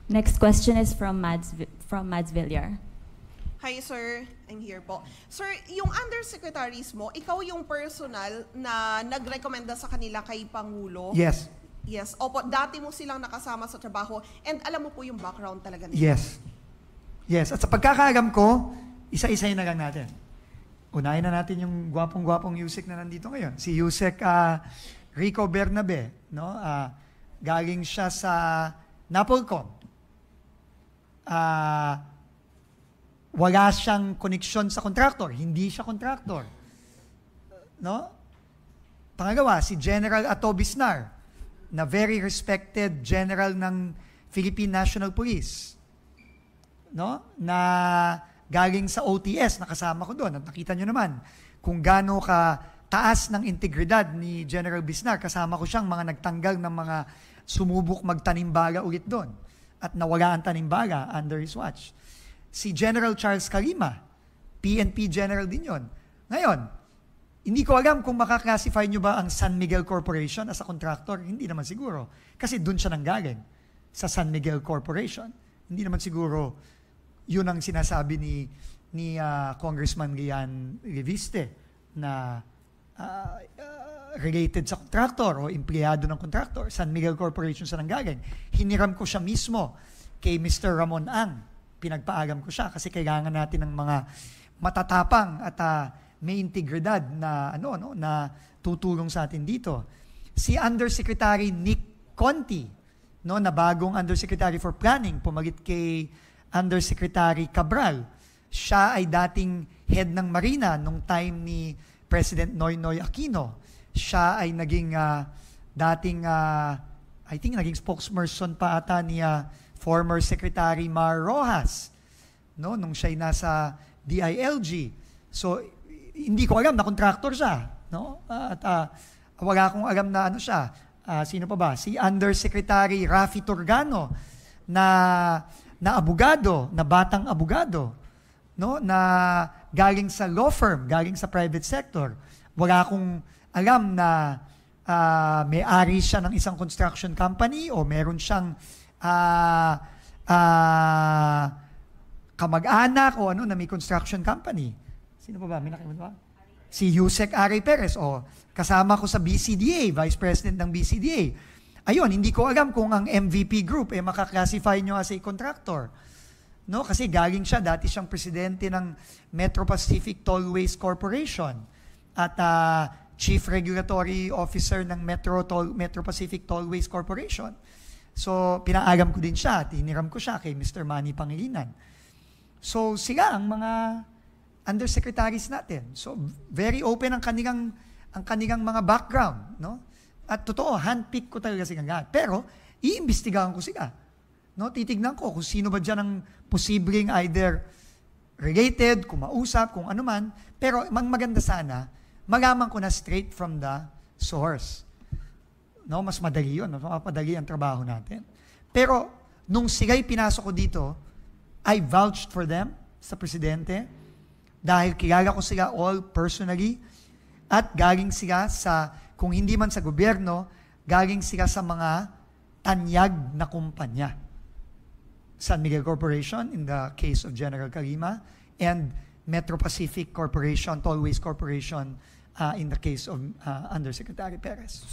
Next question is from Mads Villar. Hi, sir. I'm here po. Sir, yung undersecretaries mo, ikaw yung personal na nagrekomenda sa kanila kay Pangulo? Yes. Yes. Opo, dati mo silang nakasama sa trabaho and alam mo po yung background talaga nila? Yes. Yes. At sa pagkakaalam ko, isa-isahin na lang natin. Unahin na natin yung gwapong-gwapong Yusek na nandito ngayon. Si Yusek Rico Bernabe, no? Galing siya sa Napolcom. Wala siyang koneksyon sa contractor. Hindi siya contractor. No? Pangalawa, si General Ato Bisnar, na very respected general ng Philippine National Police. No? Na galing sa OTS, nakasama ko doon. At nakita nyo naman kung gaano ka taas ng integridad ni General Bisnar. Kasama ko siyang mga nagtanggal ng mga sumubok magtanimbala ulit doon. At nawala ang tanimbala under his watch. Si General Charles Calima, PNP General din yon. Ngayon, hindi ko alam kung makaklasify nyo ba ang San Miguel Corporation as a contractor. Hindi naman siguro. Kasi doon siya nanggaling sa San Miguel Corporation. Hindi naman siguro yun ang sinasabi ni Congressman Rian Reviste na related sa contractor o empleyado ng contractor. San Miguel Corporation sa nanggaling. Hiniram ko siya mismo kay Mr. Ramon Ang. Pinagpaalam ko siya kasi kailangan natin ng mga matatapang at may integridad na na tutulong sa atin dito. Si Undersecretary Nick Conti, no, na bagong Undersecretary for Planning, pumalit kay Undersecretary Cabral. Siya ay dating head ng Marina nung time ni President Noynoy Aquino. Siya ay naging dating I think naging spokesperson pa ata ni former Secretary Mar Rojas, no, nung siya'y nasa DILG. So, hindi ko alam na contractor siya, no? At wala akong alam na ano siya. Sino pa ba? Si Undersecretary Rafi Turgano na abogado, na batang abogado, no, na galing sa law firm, galing sa private sector. Wala akong alam na may-ari siya ng isang construction company o meron siyang kamag-anak o na may construction company. Sino pa ba? May nakikita ba? Si Yusek Aray Perez o kasama ko sa BCDA, Vice President ng BCDA. Ayun, hindi ko alam kung ang MVP Group makaklasify nyo as a contractor. No? Kasi galing siya, dati siyang presidente ng Metro Pacific Tollways Corporation at Chief Regulatory Officer ng Metro Pacific Tollways Corporation. So, pinaagam ko din siya at hiniram ko siya kay Mr. Manny Pangilinan. So, sila ang mga undersecretaries natin. So, very open ang kanilang mga background, no? At totoo, handpick ko talaga sila lahat. Pero, iimbestigahan ko sila. No? Titignan ko kung sino ba dyan ang posibleng either related, kung mausap, kung ano man. Pero, maganda sana, malaman ko na straight from the source. No, mas madali yun. Mas mapadali ang trabaho natin. Pero, nung sila'y pinasok ko dito, I vouched for them sa presidente dahil kilala ko sila all personally at galing sila sa, kung hindi man sa gobyerno, galing sila sa mga tanyag na kumpanya. San Miguel Corporation, in the case of General Calima, and Metro Pacific Corporation, Tollways Corporation, in the case of Undersecretary Perez.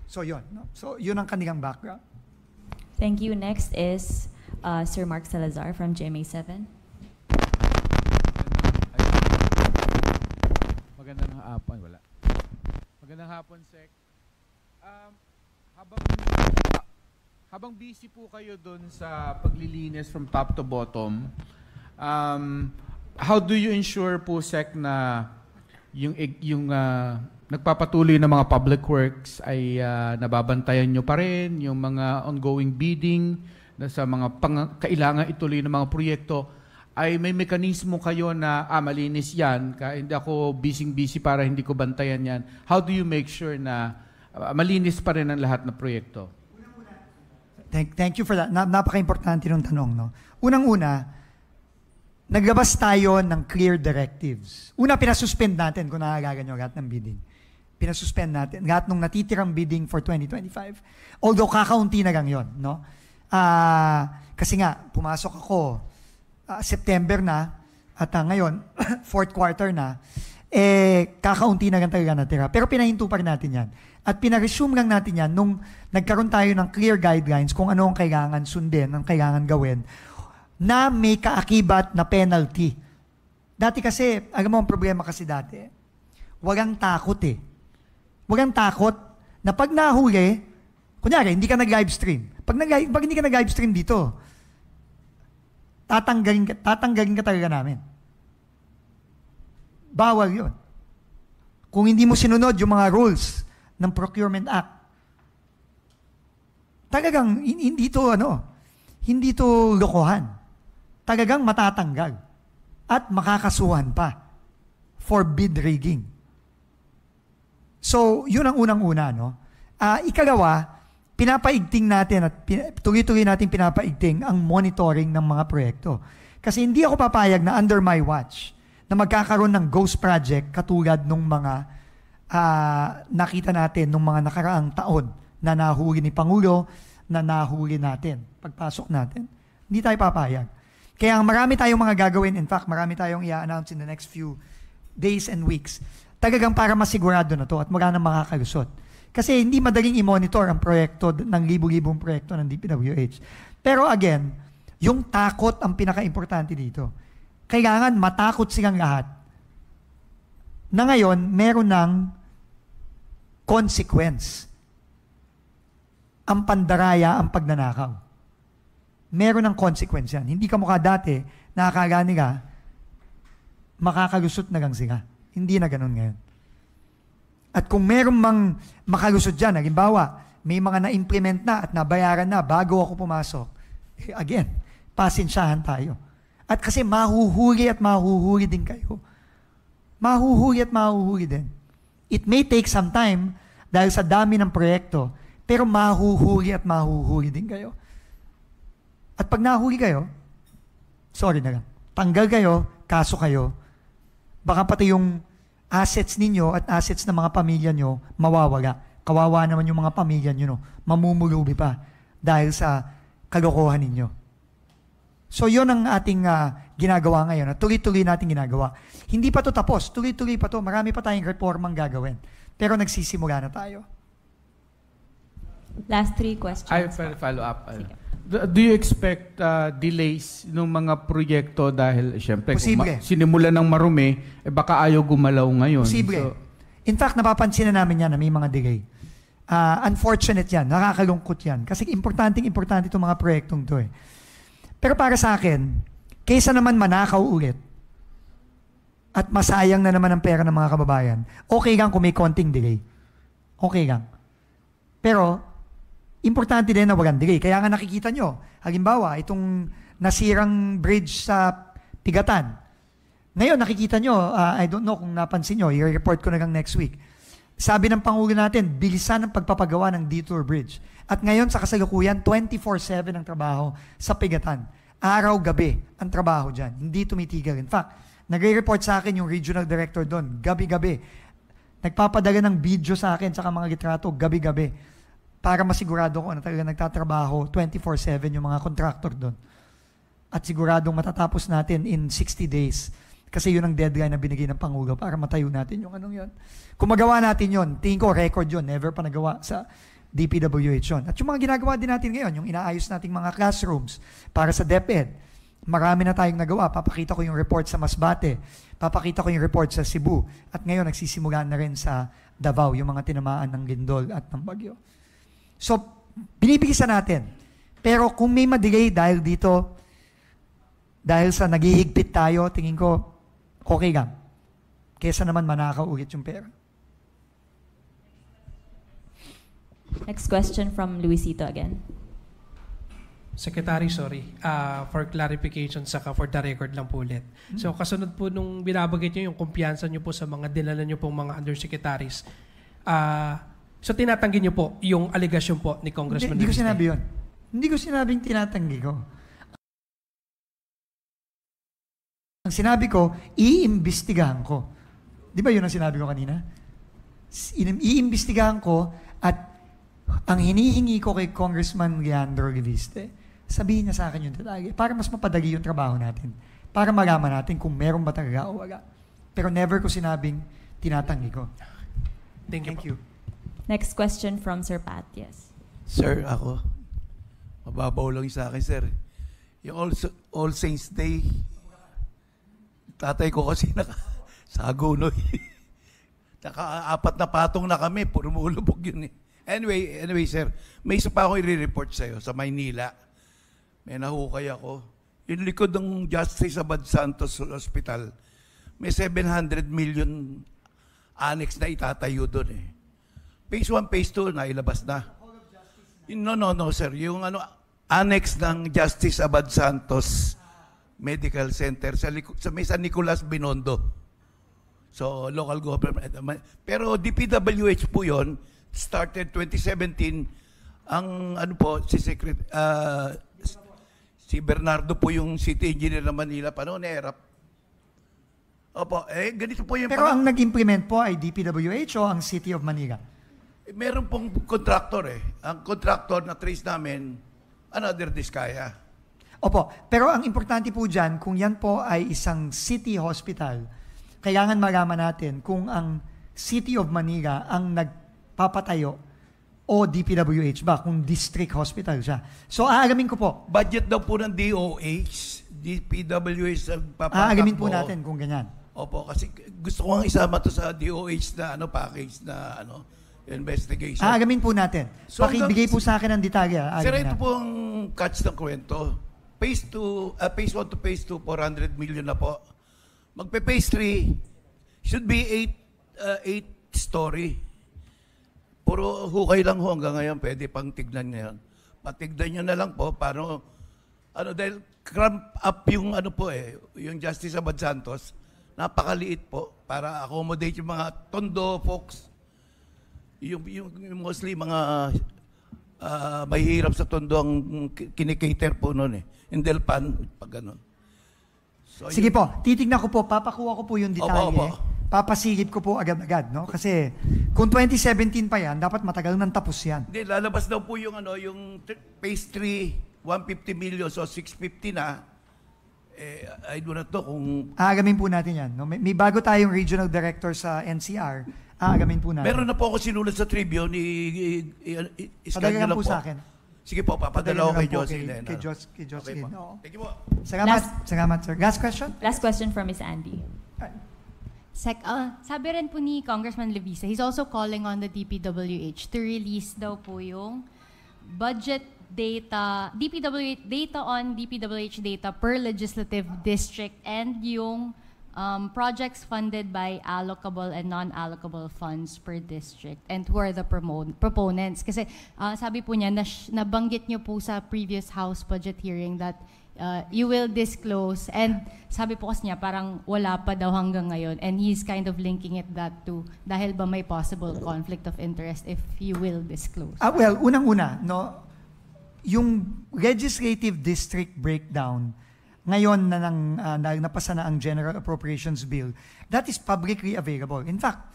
So yun. No? So yun ang kanilang background. Thank you. Next is Sir Mark Salazar from GMA7. Magandang hapon. Wala. Magandang hapon, Sec. Habang busy po kayo doon sa paglilinis from top to bottom, how do you ensure po, Sec, na yung nagpapatuloy na mga public works ay nababantayan nyo pa rin, yung mga ongoing bidding na sa mga kailangan ituloy ng mga proyekto, ay may mekanismo kayo na malinis yan, hindi ako busy para hindi ko bantayan yan. How do you make sure na malinis pa rin ang lahat ng proyekto? Thank you for that. Napaka-importante ng tanong. No? Unang-una, naglabas tayo ng clear directives. Una, pinasuspend natin kung nakagagan nyo lahat ng bidding. Pinasuspend natin lahat ng natitirang bidding for 2025. Although kakaunti na lang yun. No? Kasi nga, pumasok ako September na, at ngayon, fourth quarter na, kakaunti na lang talaga natira. Pero pinahinto pa rin natin yan. At pinaresume lang natin yan nung nagkaroon tayo ng clear guidelines kung ano ang kailangan sundin, ang kailangan gawin, na may kaakibat na penalty. Dati kasi, alam mo ang problema kasi dati, walang takot eh. Walang takot na pag nahuli, kunyari, hindi ka nag-live stream. Pag hindi ka nag-live stream dito, tatanggalin ka talaga namin. Bawal yun. Kung hindi mo sinunod yung mga rules ng Procurement Act, talagang hindi to lokohan. Talagang matatanggal at makakasuhan pa for bid rigging. So, yun ang unang-una, no? Ikalawa, pinapaigting natin at tuloy-tuloy natin pinapaigting ang monitoring ng mga proyekto. Kasi hindi ako papayag na under my watch na magkakaroon ng ghost project katulad nung mga nakita natin nung mga nakaraang taon na nahuli ni Pangulo, na nahuli natin, pagpasok natin. Hindi tayo papayag. Kaya marami tayong mga gagawin. In fact, marami tayong i-announce in the next few days and weeks. Talagang para masigurado na to at wala nang makakalusot. Kasi hindi madaling i-monitor ang proyekto ng libu-libong proyekto ng DPWH. Pero again, yung takot ang pinaka-importante dito. Kailangan matakot silang lahat na ngayon meron ng consequence. Ang pandaraya, ang pagnanakaw. Meron ng consequence yan. Hindi ka mukha dati, nakakala nila, makakalusot na lang sila. Hindi na ganun ngayon. At kung meron mang makalusot dyan, halimbawa, may mga na-implement na at nabayaran na bago ako pumasok, again, pasensyahan tayo. At kasi mahuhuli at mahuhuli din kayo. Mahuhuli at mahuhuli din. It may take some time dahil sa dami ng proyekto, pero mahuhuli at mahuhuli din kayo. At pag nahuli kayo, sorry na lang, tanggal kayo, kaso kayo, baka pati yung assets ninyo at assets ng mga pamilya nyo mawawala. Kawawa naman yung mga pamilya nyo, no? Mamumulubi pa dahil sa kalokohan ninyo. So yun ang ating ginagawa ngayon, at tuloy-tuloy natin ginagawa. Hindi pa to tapos, tuloy-tuloy pa to, marami pa tayong reformang gagawin. Pero nagsisimula na tayo. Last 3 questions. I follow up. Do you expect delays ng mga proyekto dahil siyempre Posible. Sinimulan ng marumi, baka ayaw gumalaw ngayon. Posible. In fact, napapansin na namin yan na may mga delay. Unfortunate yan, nakakalungkot yan. Kasi importante itong mga proyektong to eh. Pero para sa akin, kaysa naman manakaw ulit at masayang na naman ang pera ng mga kababayan, okay lang kung may konting delay. Okay lang. Pero, importante din na walang delay. Kaya nga nakikita nyo, halimbawa, itong nasirang bridge sa Pigatan. Ngayon, nakikita nyo, I don't know kung napansin nyo, i-report ko na lang next week. Sabi ng Pangulo natin, bilisan ang pagpapagawa ng detour bridge. At ngayon, sa kasalukuyan, 24/7 ang trabaho sa Pigatan. Araw-gabi ang trabaho dyan. Hindi tumitigil. In fact, nagre-report sa akin yung regional director doon, gabi-gabi. Nagpapadala ng video sa akin, saka mga litrato, gabi-gabi. Para masigurado ko na talaga nagtatrabaho 24/7 yung mga contractor doon. At siguradong matatapos natin in 60 days. Kasi yun ang deadline na binigay ng Pangulo para matayo natin yung anong yun. Kung magawa natin yun, tingin ko record yun, never pa nagawa sa DPWH yun. At yung mga ginagawa din natin ngayon, yung inaayos nating mga classrooms para sa DepEd, marami na tayong nagawa. Papakita ko yung report sa Masbate, papakita ko yung report sa Cebu, at ngayon nagsisimula na rin sa Davao, yung mga tinamaan ng lindol at ng bagyo. So, binibigisan natin. Pero kung may madelay dahil dito, dahil sa naghihigpit tayo, tingin ko, okay lang. Kesa naman manakaw ulit yung pera. Next question from Luisito again. Secretary, sorry. For clarification, saka for the record lang po ulit. So, kasunod po nung binabagay nyo yung kumpiyansa nyo po sa mga dinala nyo pong mga undersecretaries, so, tinatanggi niyo po yung allegation po ni Congressman Hindi ko Reviste? sinabi yun. Hindi ko sinabing tinatanggi ko. Ang sinabi ko, iimbestigahan ko. Di ba yun ang sinabi ko kanina? Iimbestigahan ko at Ang hinihingi ko kay Congressman Leandro Reviste, sabihin niya sa akin yung detalye para mas mapadali yung trabaho natin. Para malaman natin kung meron ba talaga o wala. Pero never ko sinabing tinatanggi ko. Thank you. Thank you. Next question from Sir Pat. Yes. Sir, ako, mababaw lang sa akin, sir. Yung All Saints Day, tatay ko kasi sa Agunoy. Naka-4 na patong na kami, puro mulubog yun eh. Anyway, sir, may isa pa ako i-report sa'yo sa Maynila. May nahukay ako. Yung likod ng Justice Abad Santos Hospital, may 700 million annex na itatayo doon eh. Phase 1, Phase 2, nailabas na. No, sir. Yung annex ng Justice Abad Santos Medical Center sa may San Nicolas, Binondo. So, local government. Pero DPWH po yon, started 2017. Ang si Bernardo po yung city engineer ng Manila pa noon, erap. Opo, ganito po yung... Pero ang nag-implement po ay DPWH o ang City of Manila? Meron pong contractor eh. Ang contractor na trace namin, another Diskaya. Opo, pero ang importante po dyan, kung yan po ay isang city hospital, kailangan malaman natin kung ang City of Manila ang nagpapatayo o DPWH ba, kung district hospital siya. So, aalamin ko po. Budget daw po ng DOH, DPWH ang papatak Aalamin po natin kung ganyan. Opo, kasi gusto ko ang isama to sa DOH na package na investigation. Aalamin po natin. So, Pakibigay po sa akin ang detalye. Sir, ito po ang catch ng kwento. Phase 1 to Phase 2, 400 million na po. Magpe-Phase 3, should be 8 story. Puro hukay lang ho hanggang ngayon, pwede pang tignan ngayon. Patignan nyo na lang po, paano, dahil cramp up yung yung Justice Abad Santos, napakaliit po, para accommodate yung mga tondo folks, yung mostly mga mahihirap sa tondo ang kinikater po noon eh. Indelpan, pag gano'n. So, Sige po, titignan ko po, papakuha ko po yung detalye. Opo. Papasigip ko po agad-agad, no? Kasi kung 2017 pa yan, dapat matagal nang tapos yan. Hindi, lalabas daw po yung Phase 3, 150 million, so 650 na. I do not know kung... Aagamin po natin yan. No? May bago tayong regional director sa NCR, aagamin po natin. Meron na po ako sinulat sa Tribune, Padala i-scan lang po. po sa akin. Sige po, papadala ko kay Jocelyn. Kay Jocelyn. Okay po. Oo. Thank you po. Salamat, sir. Last question? Last question from Miss Andy. Sabi rin po ni Congressman Levisa, he's also calling on the DPWH to release daw po yung budget data, data on DPWH data per legislative district and yung projects funded by allocable and non-allocable funds per district and who are the proponents. Kasi sabi po niya, nabanggit niyo po sa previous House budget hearing that you will disclose, and sabi po kasi niya parang wala pa daw hanggang ngayon, and he's kind of linking it that to dahil ba may possible conflict of interest if you will disclose. Well, unang-una, no, yung legislative district breakdown, ngayon na napasa na ang General Appropriations Bill, that is publicly available. In fact,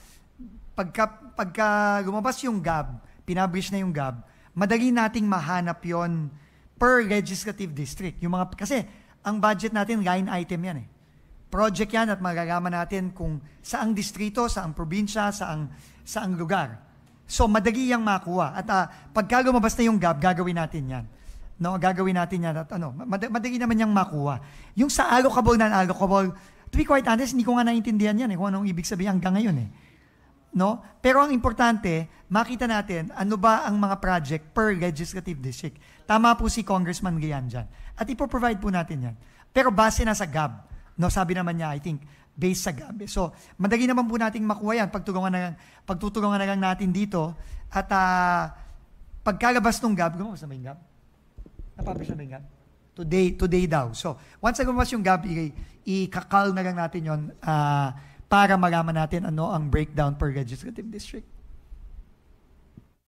pagka lumabas yung GAB, pinablish na yung GAB, madali nating mahanap yon per legislative district. Kasi ang budget natin, line item yan eh. Project yan at magagaman natin kung saang distrito, saang probinsya, saang lugar. So, madali yang makuha. At pagka lumabas na yung GAB, gagawin natin yan. No, gagawin natin yan at madali naman yang makuha. Yung sa allocable, non-allocable, to be quite honest, hindi ko nga naintindihan yan eh, kung anong ibig sabihin hanggang ngayon eh. No? Pero ang importante, makita natin ano ba ang mga project per legislative district. Tama po si Congressman Gian dyan. At ipoprovide po natin yan. Pero base na sa GAB. No, sabi naman niya, I think, based sa GAB. So, madali naman po nating makuha yan. Pagtutulungan na lang natin dito. At pagkalabas ng GAB, gumawa sa may GAB? Napublish na may GAB? Today daw. So, once na gumawa yung GAB, i-kakal na lang natin yon para malaman natin ano ang breakdown per legislative district.